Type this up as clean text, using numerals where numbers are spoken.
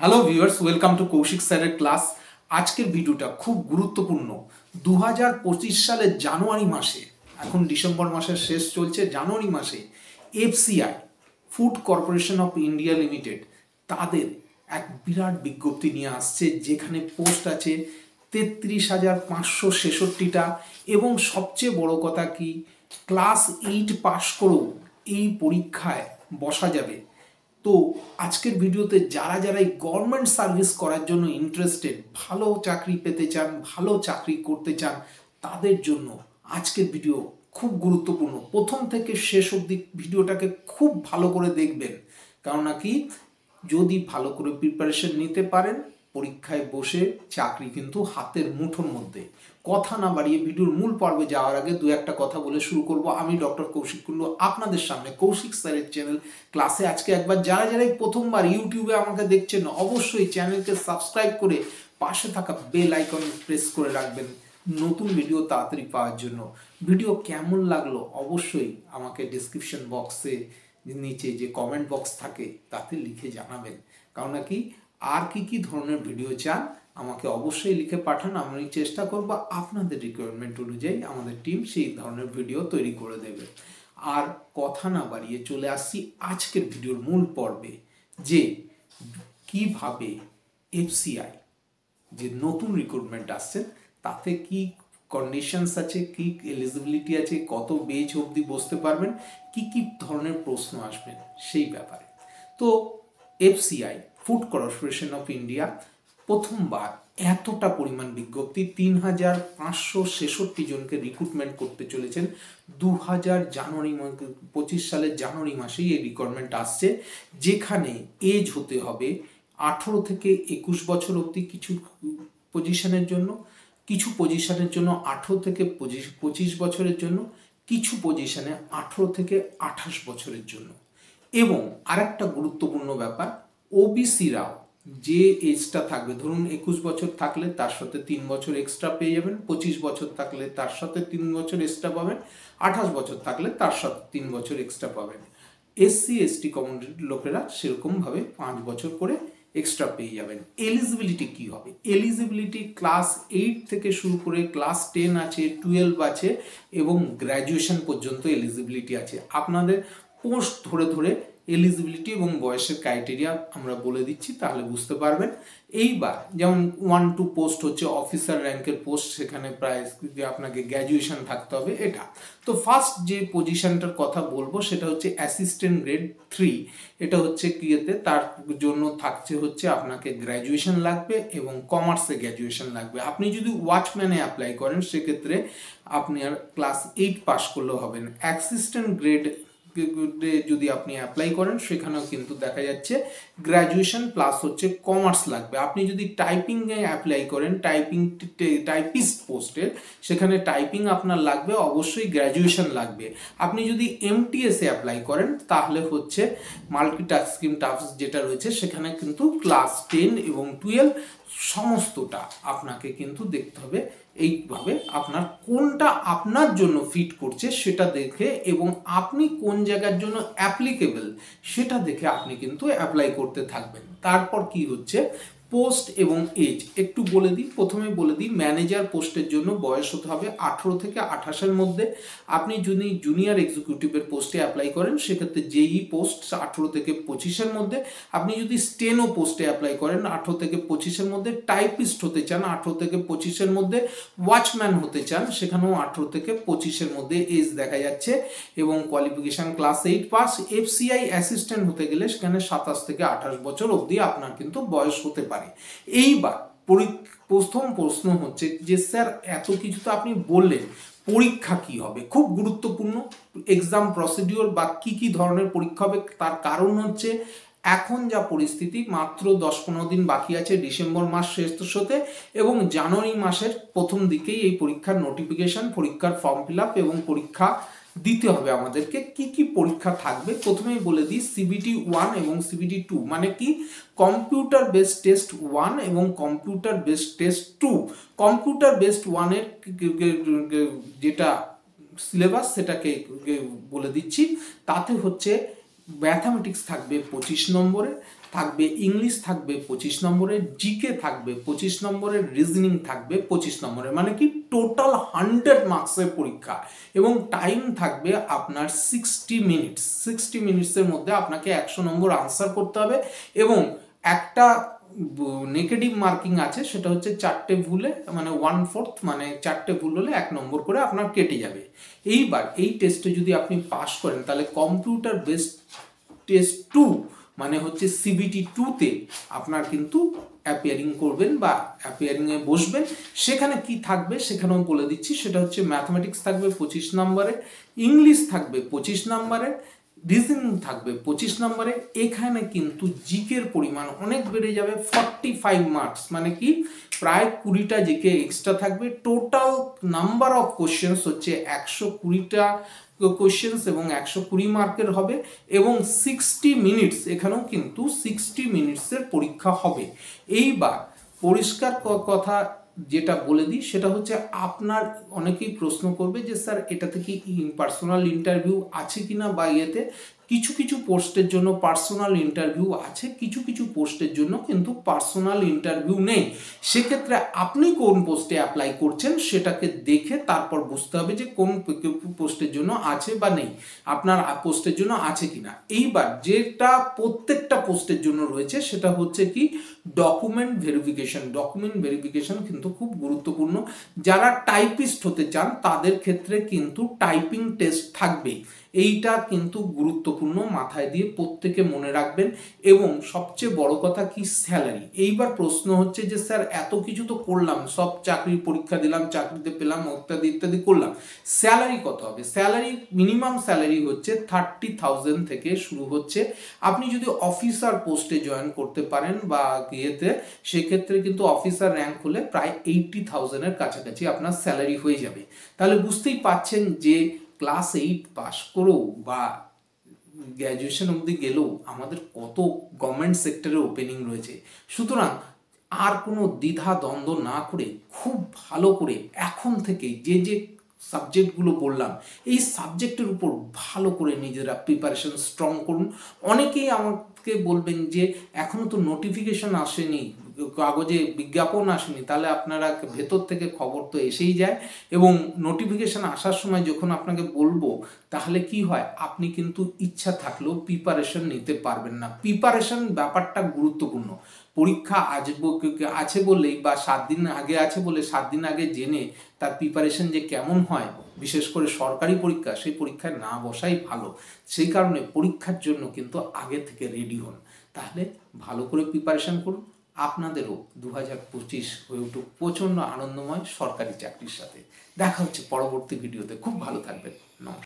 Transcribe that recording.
Hello viewers, welcome to Koushik স্যারের class. আজকের ভিডিওটা খুব গুরুত্বপূর্ণ। 2025 সালের জানুয়ারি মাসে, এখন ডিসেম্বর মাসের শেষ চলছে, জানুয়ারি মাসে FCI food corporation of India limited তাদের এক বিরাট বিজ্ঞপ্তি নিয়ে আসছে, যেখানে পোস্ট আছে 33,566টা এবং সবচেয়ে বড় কথা কি, ক্লাস 8 পাশ করেও এই পরীক্ষায় বসা যাবে। তো আজকের ভিডিওতে যারা যারা এই গভর্নমেন্ট সার্ভিস করার জন্য ইন্টারেস্টেড, ভালো চাকরি পেতে চান, ভালো চাকরি করতে চান, তাদের জন্য আজকের ভিডিও খুব গুরুত্বপূর্ণ। প্রথম থেকে শেষ অবধি ভিডিওটাকে খুব ভালো করে দেখবেন, কারণ নাকি যদি ভালো করে প্রিপারেশন নিতে পারেন, পরীক্ষায় বসে চাকরি কিন্তু হাতের মুঠোর মধ্যে। কথা না বাড়িয়ে ভিডিওর মূল পর্বে যাওয়ার আগে দু একটা কথা বলে শুরু করব। আমি ডক্টর কৌশিক কুণ্ডু আপনাদের সামনে কৌশিক স্যারের চ্যানেল ক্লাসে আজকে একবার যারা যারা প্রথমবার ইউটিউবে আমাকে দেখছেন, অবশ্যই চ্যানেলকে সাবস্ক্রাইব করে পাশে থাকা বেল আইকন প্রেস করে রাখবেন নতুন ভিডিও তাড়াতাড়ি পাওয়ার জন্য। ভিডিও কেমন লাগলো অবশ্যই আমাকে ডেসক্রিপশন বক্সে নিচে যে কমেন্ট বক্স থাকে তাতে লিখে জানাবেন, কারণ নাকি আর কি ধরনের ভিডিও চান আমাকে অবশ্যই লিখে পাঠান। আমি চেষ্টা করব আপনাদের রিকোয়ারমেন্ট অনুযায়ী আমাদের টিম সেই ধরনের ভিডিও তৈরি করে দেবে। আর কথা না বাড়িয়ে চলে আসছি আজকের ভিডিওর মূল পর্বে, যে কিভাবে এফসিআই যে নতুন রিক্রুটমেন্ট আসছে তাতে কি কন্ডিশনস আছে, কি এলিজিবিলিটি আছে, কত বেজ অবধি বসতে পারবেন, কি ধরনের প্রশ্ন আসবেন সেই ব্যাপারে। তো FCI food corporation of India প্রথমবার এতটা পরিমাণ বিজ্ঞপ্তি 3,566 জনকে রিক্রুটমেন্ট করতে চলেছেন। 2025 সালের জানুয়ারি মাসেই এই রিক্রুটমেন্ট আসছে, যেখানে এজ হতে হবে 18 থেকে 21 বছর অবধি কিছু পজিশনের জন্য, কিছু পজিশনের জন্য 18 থেকে 25 বছরের জন্য, কিছু পজিশনে 18 থেকে 28 বছরের জন্য। এবং আরেকটা গুরুত্বপূর্ণ ব্যাপার, ওবিসিরাও যে এজটা থাকবে, ধরুন 21 বছর থাকলে তার সাথে 3 বছর এক্সট্রা পেয়ে যাবেন, 25 বছর থাকলে তার সাথে 3 বছর এক্সট্রা পাবেন, 28 বছর থাকলে তার সাথে 3 বছর এক্সট্রা পাবেন। এসসি এসটি কমিউনিটির লোকেরা সেরকমভাবে 5 বছর করে এক্সট্রা পেয়ে যাবেন। এলিজিবিলিটি কি হবে? এলিজিবিলিটি ক্লাস 8 থেকে শুরু করে ক্লাস 10 আছে, 12 আছে এবং গ্র্যাজুয়েশন পর্যন্ত এলিজিবিলিটি আছে। আপনাদের পোস্ট ধরে ধরে এলিজিবিলিটি এবং বয়সের ক্রাইটেরিয়া আমরা বলে দিচ্ছি, তাহলে বুঝতে পারবেন। এইবার যেমন 1-2 পোস্ট হচ্ছে অফিসার র্যাঙ্কের পোস্ট, সেখানে প্রায় আপনাকে গ্র্যাজুয়েশন থাকতে হবে এটা। তো ফার্স্ট যে পজিশনটার কথা বলবো সেটা হচ্ছে অ্যাসিস্ট্যান্ট গ্রেড 3। এটা হচ্ছে কিয়েতে, তার জন্য থাকছে হচ্ছে আপনাকে গ্র্যাজুয়েশন লাগবে এবং কমার্সে গ্র্যাজুয়েশন লাগবে। আপনি যদি ওয়াচম্যানে অ্যাপ্লাই করেন সেক্ষেত্রে আপনি আর ক্লাস 8 পাস করলেও হবেন। অ্যাসিস্ট্যান্ট গ্রেড যদি আপনি অ্যাপ্লাই করেন সেখানেও কিন্তু দেখা যাচ্ছে গ্র্যাজুয়েশন প্লাস হচ্ছে কমার্স লাগবে। আপনি যদি টাইপিংয়ে অ্যাপ্লাই করেন, টাইপিস্ট পোস্টের, সেখানে টাইপিং আপনার লাগবে, অবশ্যই গ্র্যাজুয়েশন লাগবে। আপনি যদি এমটিএসে অ্যাপ্লাই করেন তাহলে হচ্ছে মাল্টিটাস্কিং টাস্ক যেটা রয়েছে সেখানে কিন্তু ক্লাস 10 এবং 12 সমস্তটা আপনাকে কিন্তু দেখতে হবে। এইভাবে আপনার কোনটা আপনার জন্য ফিট করছে সেটা দেখে এবং আপনি কোন জায়গার জন্য অ্যাপ্লিকেবল সেটা দেখে আপনি কিন্তু অ্যাপ্লাই করতে থাকবেন। তারপর কি হচ্ছে, পোস্ট এবং এজ একটু বলে দিই। প্রথমে বলে দিই, ম্যানেজার পোস্টের জন্য বয়স হতে হবে 18 থেকে 28-এর মধ্যে। আপনি যদি জুনিয়র এক্সিকিউটিভের পোস্টে অ্যাপ্লাই করেন সেক্ষেত্রে জেই পোস্ট 18 থেকে 25-এর মধ্যে। আপনি যদি স্টেনো পোস্টে অ্যাপ্লাই করেন 18 থেকে 25-এর মধ্যে। টাইপিস্ট হতে চান 18 থেকে 25-এর মধ্যে। ওয়াচম্যান হতে চান সেখানেও 18 থেকে 25-এর মধ্যে এজ দেখা যাচ্ছে এবং qualification class 8 pass. FCI assistant হতে গেলে সেখানে 27 থেকে 28 বছর অবধি আপনার কিন্তু বয়স হতে পারে। এইবার প্রথম প্রশ্ন হচ্ছে যে স্যার এত কিছু তো আপনি বললেন, পরীক্ষা কি হবে? খুব গুরুত্বপূর্ণ এক্সাম প্রসিডিওর বা কি ধরনের পরীক্ষা হবে, তার কারণ হচ্ছে এখন যা পরিস্থিতি, মাত্র 10-15 দিন বাকি আছে ডিসেম্বর মাস শেষ হতে এবং জানুয়ারি মাসের প্রথম দিকেই এই পরীক্ষার নোটিফিকেশন, পরীক্ষার ফর্ম ফিল আপ এবং পরীক্ষা দিতে হবে আমাদেরকে। কি পরীক্ষা থাকবে প্রথমেই বলে দিই। সিবিটি 1 এবং সিবিটি 2 মানে কি, কম্পিউটার বেসড টেস্ট 1 এবং computer based test 2। Computer based 1 এর যেটা সিলেবাস সেটাকে বলে দিচ্ছি। তাতে হচ্ছে ম্যাথামেটিক্স থাকবে 25 নম্বরে, থাকবে ইংলিশ থাকবে 25 নম্বরের, জিকে থাকবে 25 নম্বরের, রিজনিং থাকবে 25 নম্বরের, মানে কি টোটাল 100 মার্কসের পরীক্ষা। এবং টাইম থাকবে আপনার 60 মিনিটসের মধ্যে আপনাকে 100 নম্বর আনসার করতে হবে। এবং একটা নেগেটিভ মার্কিং আছে, সেটা হচ্ছে 4টে ভুলে মানে 1/4, মানে 4টে ভুল হলে 1 নম্বর করে আপনার কেটে যাবে। এইবার এই টেস্টে যদি আপনি পাস করেন তাহলে কম্পিউটার বেসড টেস্ট 2 মানে হচ্ছে CBT 2তে আপনার কিন্তু অ্যাপিয়ারিং করবেন বা অ্যাপিয়ারিংয়ে বসবেন। সেখানে কি থাকবে সেখানেও বলে দিচ্ছি, সেটা হচ্ছে ম্যাথমেটিক্স থাকবে 25 নম্বরের, ইংলিশ থাকবে 25 নম্বরের, রিজনিং থাকবে 25 নম্বরে। এখানে কিন্তু জিকের পরিমাণ অনেক বেড়ে যাবে, 45 মার্কস, মানে কি প্রায় 20টা জিকে এক্সট্রা থাকবে। টোটাল নাম্বার অফ কোশ্চেন্স হচ্ছে 120টা কোশ্চেন্স এবং 120 মার্কের হবে। এবং 60 মিনিটস, এখানেও কিন্তু 60 মিনিটসের পরীক্ষা হবে। এইবার পরিষ্কার কথা যেটা বলে দিই সেটা হচ্ছে, আপনার অনেকেই প্রশ্ন করবে যে স্যার এটাতে কি পার্সোনাল ইন্টারভিউ আছে কিনা, বা ইয়েতে কিছু কিছু পোস্টের জন্য পার্সোনাল ইন্টারভিউ আছে, কিছু কিছু পোস্টের জন্য কিন্তু পার্সোনাল ইন্টারভিউ নেই। সেক্ষেত্রে আপনি কোন পোস্টে অ্যাপ্লাই করছেন সেটাকে দেখে তারপর বুঝতে হবে যে কোন পোস্টের জন্য আছে বা নেই, আপনার পোস্টের জন্য আছে কিনা। এইবার যেটা প্রত্যেকটা পোস্টের জন্য রয়েছে সেটা হচ্ছে কি ডকুমেন্ট ভেরিফিকেশন। ডকুমেন্ট ভেরিফিকেশন কিন্তু খুব গুরুত্বপূর্ণ। যারা টাইপিস্ট হতে চান তাদের ক্ষেত্রে কিন্তু টাইপিং টেস্ট থাকবে, এইটা কিন্তু গুরুত্বপূর্ণ, মাথায় দিয়ে প্রত্যেকে মনে রাখবেন। এবং সবচেয়ে বড় কথা কি স্যালারি। এইবার প্রশ্ন হচ্ছে যে স্যার এত কিছু তো করলাম, সব চাকরির পরীক্ষা দিলাম, চাকরিতে পেলাম, ইত্যাদি ইত্যাদি করলাম, স্যালারি কত হবে? স্যালারি মিনিমাম স্যালারি হচ্ছে 30,000 থেকে শুরু হচ্ছে। আপনি যদি অফিসার পোস্টে জয়েন করতে পারেন বা ইয়েতে, সেক্ষেত্রে কিন্তু অফিসার র্যাঙ্ক হলে প্রায় 80,000-এর কাছাকাছি আপনার স্যালারি হয়ে যাবে। তাহলে বুঝতেই পাচ্ছেন যে ক্লাস 8 পাস করেও বা গ্র্যাজুয়েশন অবধি গেলেও আমাদের কত গভর্নমেন্ট সেক্টরে ওপেনিং রয়েছে। সুতরাং আর কোনো দ্বিধা দ্বন্দ্ব না করে খুব ভালো করে এখন থেকে যে যে সাবজেক্টগুলো বললাম এই সাবজেক্টের উপর ভালো করে নিজেরা প্রিপারেশন স্ট্রং করুন। অনেকেই আমাকে বলবেন যে এখনো তো নোটিফিকেশন আসেনি, কাগজে বিজ্ঞাপন আসেনি, তাহলে আপনারা ভেতর থেকে খবর তো এসেই যায়। এবং নোটিফিকেশন আসার সময় যখন আপনাকে বলবো তাহলে কি হয়, আপনি কিন্তু ইচ্ছা থাকলেও প্রিপারেশন নিতে পারবেন না। প্রিপারেশন ব্যাপারটা গুরুত্বপূর্ণ। পরীক্ষা আছে বলেই বা 7 দিন আগে আছে বলে 7 দিন আগে জেনে তার প্রিপারেশন যে কেমন হয়, বিশেষ করে সরকারি পরীক্ষা, সেই পরীক্ষায় না বসাই ভালো। সেই কারণে পরীক্ষার জন্য কিন্তু আগে থেকে রেডি হন, তাহলে ভালো করে প্রিপারেশন করুন। আপনাদেরও 2025 হয়ে উঠুক প্রচণ্ড আনন্দময় সরকারি চাকরির সাথে। দেখা হচ্ছে পরবর্তী ভিডিওতে। খুব ভালো থাকবেন। নমস্কার।